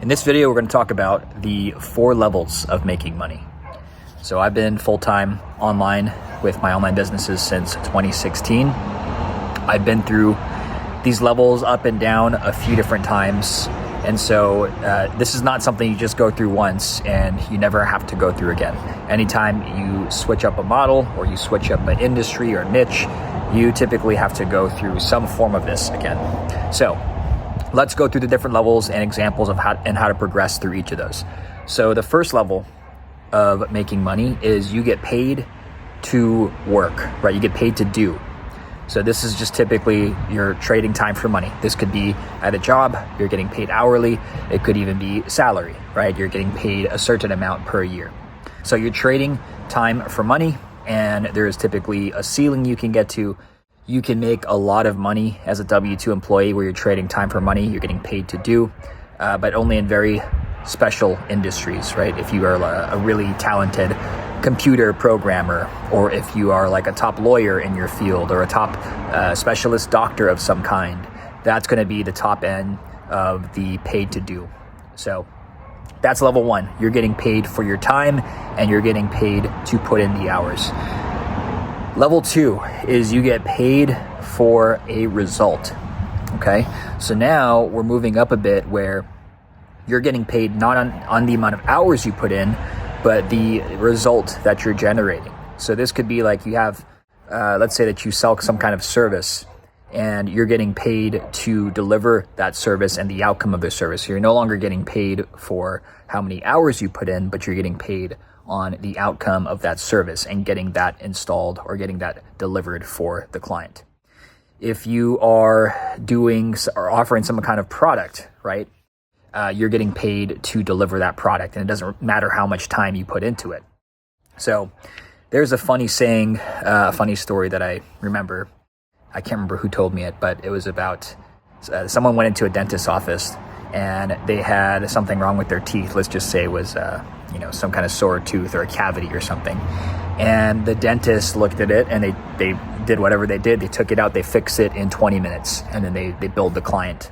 In this video, we're going to talk about the 4 levels of making money. So I've been full-time online with my online businesses since 2016. I've been through these levels up and down a few different times. And so this is not something you just go through once and you never have to go through again. Anytime you switch up a model or you switch up an industry or niche, you typically have to go through some form of this again. So let's go through the different levels and examples of how to progress through each of those. So the first level of making money is you get paid to work, right? You get paid to do. So this is just typically you're trading time for money. This could be at a job, you're getting paid hourly. It could even be salary, right? You're getting paid a certain amount per year. So you're trading time for money, and there is typically a ceiling you can get to. You can make a lot of money as a W-2 employee where you're trading time for money, you're getting paid to do, but only in very special industries, right? If you are a really talented computer programmer, or if you are like a top lawyer in your field or a top specialist doctor of some kind, that's going to be the top end of the paid to do. So that's level 1. You're getting paid for your time and you're getting paid to put in the hours. Level 2 is you get paid for a result. Okay, so now we're moving up a bit where you're getting paid not on the amount of hours you put in, but the result that you're generating. So this could be like you have, let's say that you sell some kind of service and you're getting paid to deliver that service and the outcome of the service. So you're no longer getting paid for how many hours you put in, but you're getting paid on the outcome of that service and getting that installed or getting that delivered for the client. If you are doing or offering some kind of product, right? You're getting paid to deliver that product, and it doesn't matter how much time you put into it. So there's a funny saying, a funny story that I remember. I can't remember who told me it, but it was about someone went into a dentist's office and they had something wrong with their teeth. Let's just say it was some kind of sore tooth or a cavity or something. And the dentist looked at it and they did whatever they did. They took it out, they fixed it in 20 minutes, and then they billed the client.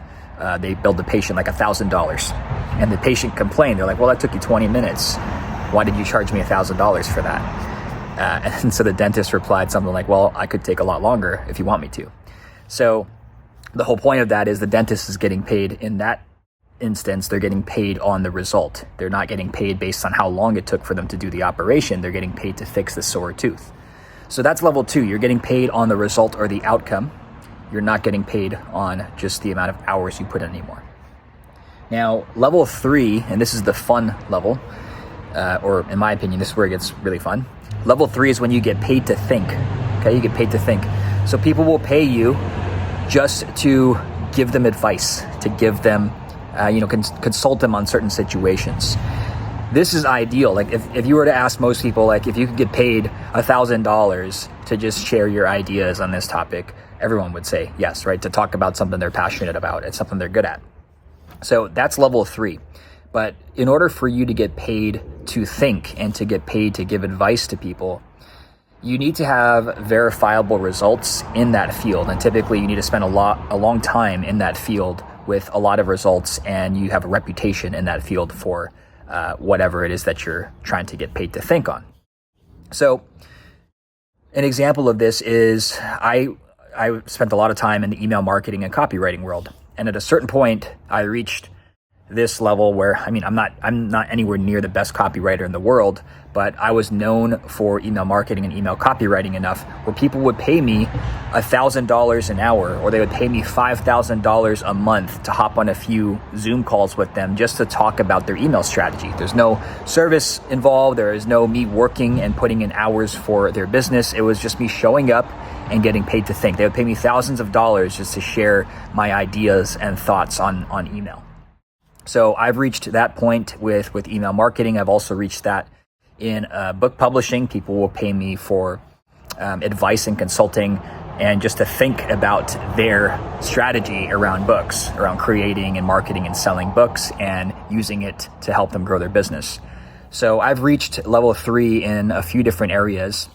They billed the patient like $1,000, and the patient complained. They're like, well, that took you 20 minutes. Why did you charge me $1,000 for that? And so the dentist replied something like, well, I could take a lot longer if you want me to. So the whole point of that is the dentist is getting paid in that instance. They're getting paid on the result. They're not getting paid based on how long it took for them to do the operation. They're getting paid to fix the sore tooth. So that's level 2. You're getting paid on the result or the outcome. You're not getting paid on just the amount of hours you put in anymore. Now, level 3, and this is the fun level, or in my opinion, this is where it gets really fun. Level 3 is when you get paid to think. Okay, you get paid to think. So people will pay you just to give them advice, to give them, consult them on certain situations. This is ideal. Like if you were to ask most people, like if you could get paid $1,000 to just share your ideas on this topic, everyone would say yes, right? To talk about something they're passionate about. It's something they're good at. So that's level 3. But in order for you to get paid to think and to get paid to give advice to people, you need to have verifiable results in that field. And typically you need to spend a long time in that field with a lot of results, and you have a reputation in that field for whatever it is that you're trying to get paid to think on. So an example of this is I spent a lot of time in the email marketing and copywriting world. And at a certain point, I reached this level where, I'm not anywhere near the best copywriter in the world, but I was known for email marketing and email copywriting enough where people would pay me $1,000 an hour, or they would pay me $5,000 a month to hop on a few Zoom calls with them just to talk about their email strategy. There's no service involved. There is no me working and putting in hours for their business. It was just me showing up and getting paid to think. They would pay me thousands of dollars just to share my ideas and thoughts on email. So I've reached that point with email marketing. I've also reached that in book publishing. People will pay me for advice and consulting and just to think about their strategy around books, around creating and marketing and selling books and using it to help them grow their business. So I've reached level 3 in a few different areas.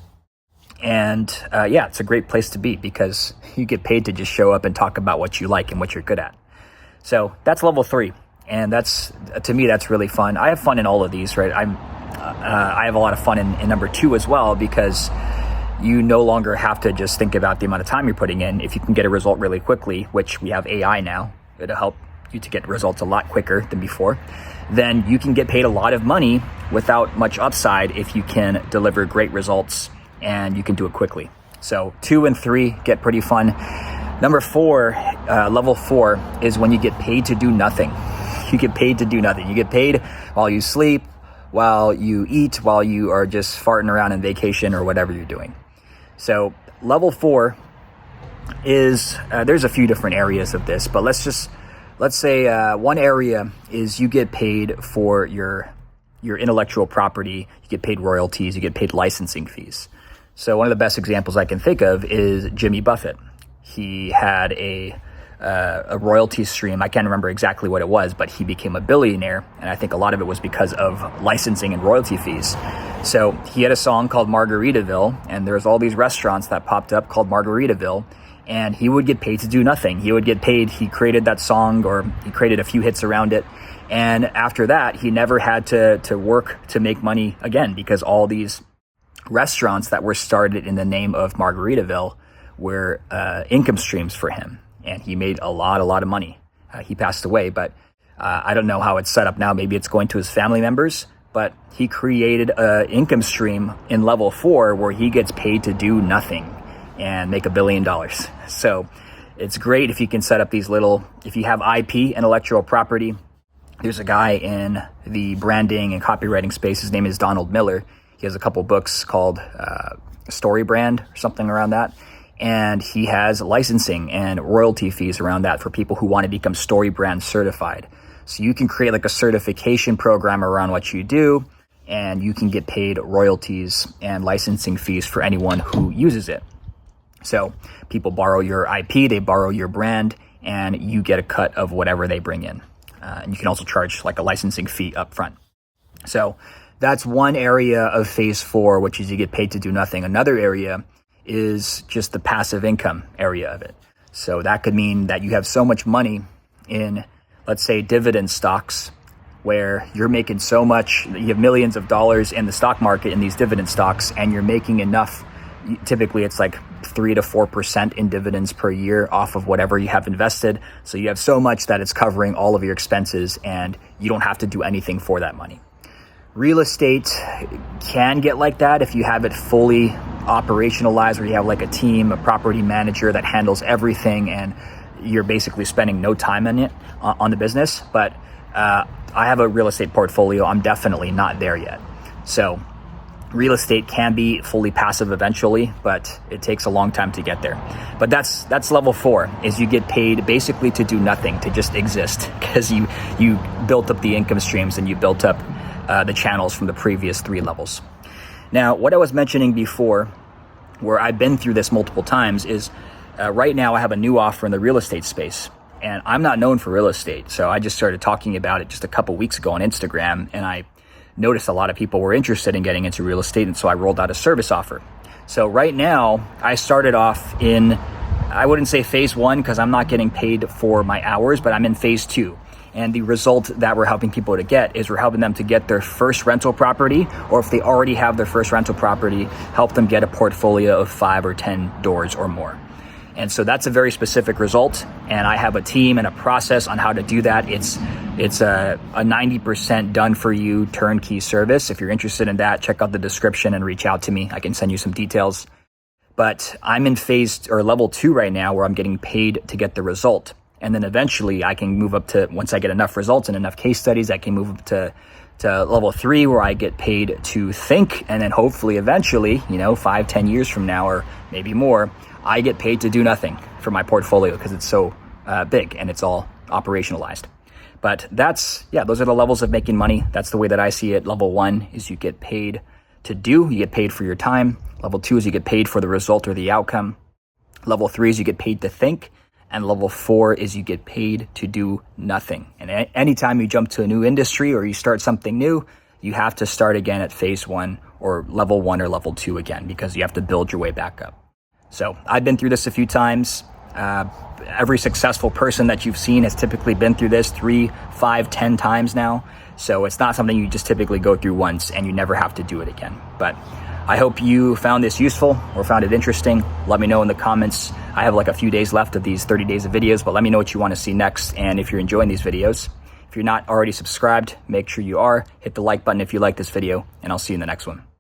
And it's a great place to be because you get paid to just show up and talk about what you like and what you're good at. So that's level 3. And that's, to me, that's really fun. I have fun in all of these, right? I have a lot of fun in number 2 as well, because you no longer have to just think about the amount of time you're putting in. If you can get a result really quickly, which we have AI now, it'll help you to get results a lot quicker than before, then you can get paid a lot of money without much upside if you can deliver great results and you can do it quickly. So 2 and 3 get pretty fun. Number 4, level 4, is when you get paid to do nothing. You get paid to do nothing. You get paid while you sleep, while you eat, while you are just farting around on vacation or whatever you're doing. So level 4 is, there's a few different areas of this, but let's say one area is you get paid for your intellectual property, you get paid royalties, you get paid licensing fees. So one of the best examples I can think of is Jimmy Buffett. He had a royalty stream. I can't remember exactly what it was, but he became a billionaire, and I think a lot of it was because of licensing and royalty fees. So he had a song called Margaritaville, and there's all these restaurants that popped up called Margaritaville, and he would get paid to do nothing. He would get paid, he created that song, or he created a few hits around it, and after that, he never had to work to make money again, because all these restaurants that were started in the name of Margaritaville were income streams for him. And he made a lot of money. He passed away, but I don't know how it's set up now. Maybe it's going to his family members, but he created an income stream in level 4 where he gets paid to do nothing and make $1 billion. So it's great if you can set up these if you have IP, intellectual property. There's a guy in the branding and copywriting space. His name is Donald Miller. He has a couple books called Story Brand or something around that. And he has licensing and royalty fees around that for people who want to become Story Brand certified. So you can create like a certification program around what you do, and you can get paid royalties and licensing fees for anyone who uses it. So people borrow your IP, they borrow your brand, and you get a cut of whatever they bring in. And you can also charge like a licensing fee up front. So that's one area of phase 4, which is you get paid to do nothing. Another area is just the passive income area of it. So that could mean that you have so much money in, let's say, dividend stocks, where you're making so much, you have millions of dollars in the stock market in these dividend stocks, and you're making enough. Typically it's like 3 to 4% in dividends per year off of whatever you have invested. So you have so much that it's covering all of your expenses, and you don't have to do anything for that money. Real estate can get like that if you have it fully operationalized, where you have like a team, a property manager that handles everything, and you're basically spending no time on it, on the business. But I have a real estate portfolio. I'm definitely not there yet. So real estate can be fully passive eventually, but it takes a long time to get there. But that's level 4, is you get paid basically to do nothing, to just exist, because you built up the income streams and you built up the channels from the previous 3 levels. Now, what I was mentioning before, where I've been through this multiple times, is right now I have a new offer in the real estate space, and I'm not known for real estate. So I just started talking about it just a couple weeks ago on Instagram, and I noticed a lot of people were interested in getting into real estate, and so I rolled out a service offer. So right now I started off in, I wouldn't say phase 1 because I'm not getting paid for my hours, but I'm in phase 2. And the result that we're helping people to get is we're helping them to get their first rental property, or if they already have their first rental property, help them get a portfolio of 5 or 10 doors or more. And so that's a very specific result. And I have a team and a process on how to do that. It's a 90% done for you turnkey service. If you're interested in that, check out the description and reach out to me. I can send you some details. But I'm in phase or level 2 right now, where I'm getting paid to get the result. And then eventually I can move up to, once I get enough results and enough case studies, I can move up to level 3, where I get paid to think. And then hopefully eventually, 5-10 years from now, or maybe more, I get paid to do nothing for my portfolio, because it's so big and it's all operationalized. But those are the levels of making money. That's the way that I see it. Level 1 is you get paid to do, you get paid for your time. Level 2 is you get paid for the result or the outcome. Level 3 is you get paid to think. And level 4 is you get paid to do nothing. And anytime you jump to a new industry or you start something new, you have to start again at phase 1 or level 2 again, because you have to build your way back up. So I've been through this a few times. Every successful person that you've seen has typically been through this 3, 5, 10 times now. So it's not something you just typically go through once and you never have to do it again. But I hope you found this useful or found it interesting. Let me know in the comments. I have like a few days left of these 30 days of videos, but let me know what you want to see next. And if you're enjoying these videos, if you're not already subscribed, make sure you are. Hit the like button if you like this video, and I'll see you in the next one.